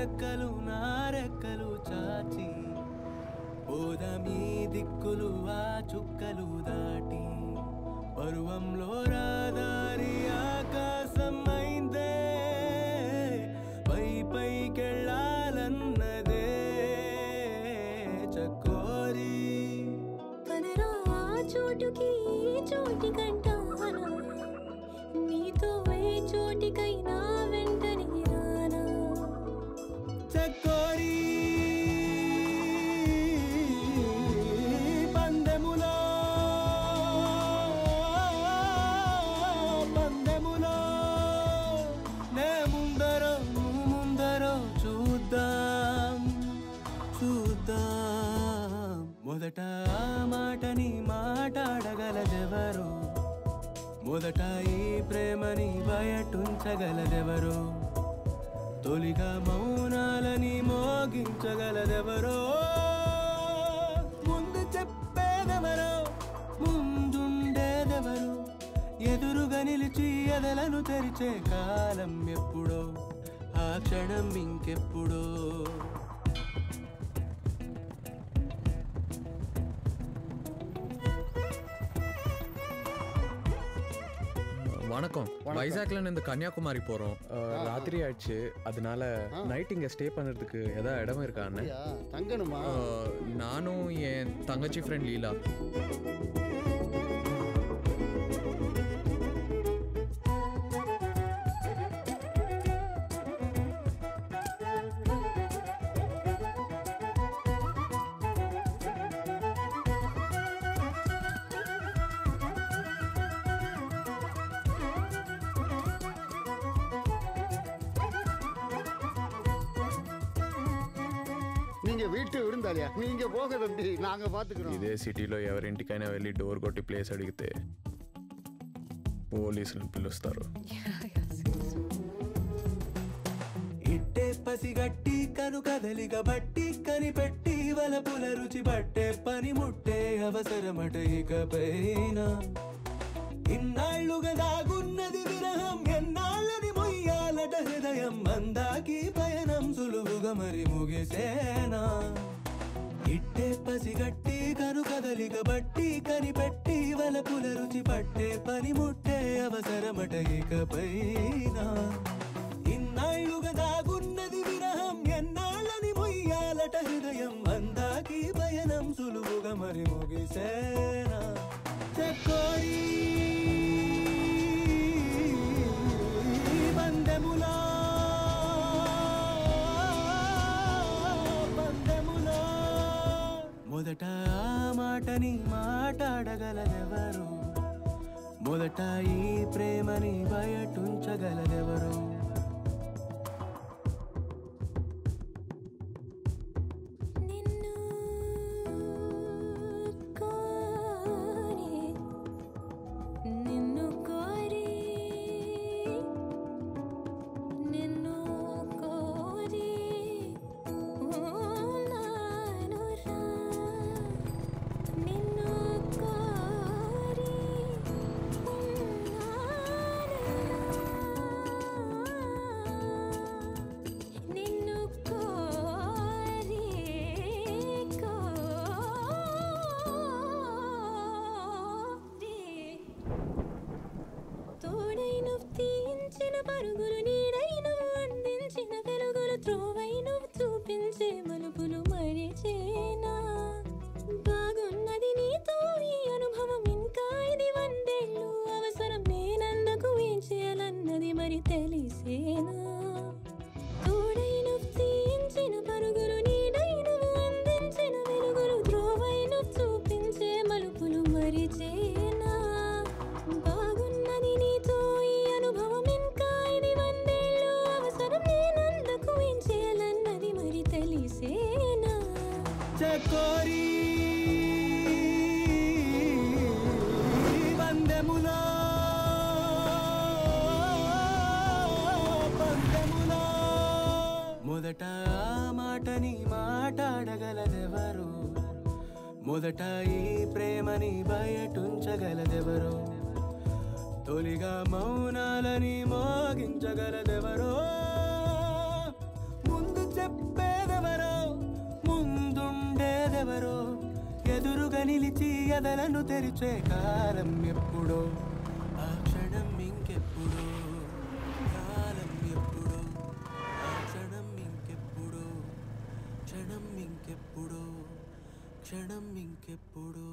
రెక్కలు నారెక్కలు చాచి పోదమీ దిక్కులు ఆ చుక్కలు దాటి పరువంలో రాదారి ఆకాశం అయిందే పై పైకెళ్ళాలన్నదే చకోరి పదరా చోటుకి చోటి కంటానా నీతో ఏ చోటికైనా వెంటనే రానా చకోరి పందెములో నే ముందరో చూద్దాం మొదట ఆ మాటని మాట్లాడగలదెవరు మొదట ఈ ప్రేమని బయటుంచగలదెవరు తొలిగా మౌనాలని మోగించగలదెవరో ముందు చెప్పేదెవరో ముందుండేదెవరు ఎదురుగా నిలిచి ఎదలను తెరిచే కాలం ఎప్పుడో ఆ క్షణం ఇంకెప్పుడో வணக்கம் வைசாக்ல இருந்து கன்னியாகுமரி போறோம் ராத்திரி ஆயிடுச்சு அதனால நைட் இங்க ஸ்டே பண்றதுக்கு ஏதாவது இடம் இருக்கா அண்ணே தங்கணுமா நானும் என் தங்கச்சி ஃப்ரெண்ட் லீலா நீங்க வீட்டு விருந்தாளியா நீங்க போக தம்பி நாங்க பாத்துக்கிறோம் ఇదే సిటీలో ఎవరింటికైనా వెళ్ళి డోర్ కొట్టి ప్లేస్ అడిగితే పోలీసులు పిలుస్తారు ఇట్టే పసిగట్టి కను కదలిక బట్టి కనిపెట్టి వలపుల రుచి పట్టే పని ముట్టే అవసరమట ఇకపైన ఇన్నాళ్లుగా దాగున్నది విరహం ఎన్నాళ్ళని మొయ్యాలట హృదయం అందాకి పయనం సులువుగా మరి ముగిసేనా ఇట్టే పసిగట్టి కను కదలిక బట్టి కనిపెట్టి వలపుల రుచి పట్టే పని ముట్టే అవసరమట ఇకపైన ఇన్నాళ్లుగా దాగున్నది విరహం ఎన్నాళ్ళని మొయ్యాలట హృదయం అందాకి పయనం సులువుగా మరి ముగిసేనా చకోరి పందెములో మొదట ఆ మాటని మాట్లాడగలదెవరు మొదట ఈ ప్రేమని బయటుంచగలదెవరు పరుగులు నీడైన అందించిన వెలుగులు త్రోవైన చూపించే మలుపులు మరిచేనా బాగున్నది నీతో ఈ అనుభవం ఇంకా ఇది వందేళ్ళు అవసరం నేనందుకు ఏం చేయాలన్నది మరి తెలిసేనా తోడైన తీయించిన పరుగులు నీడైన అందించిన వెలుగులు త్రోవైన చూపించే మలుపులు మరిచేనా బాగున్నది నీతో ఈ అనుభవం చకోరి పందెములో మొదట ఆ మాటని మాట్లాడగలదెవరు మొదట ఈ ప్రేమని బయటుంచగలదెవరు తొలిగా మౌనాలని మోగించగలదెవరో ముందు ఎదలను తెరిచే కాలం ఎప్పుడో, ఆ క్షణం ఇంకెప్పుడో, కాలం ఎప్పుడో, ఆ క్షణం ఇంకెప్పుడో, క్షణం ఇంకెప్పుడో, క్షణం ఇంకెప్పుడో.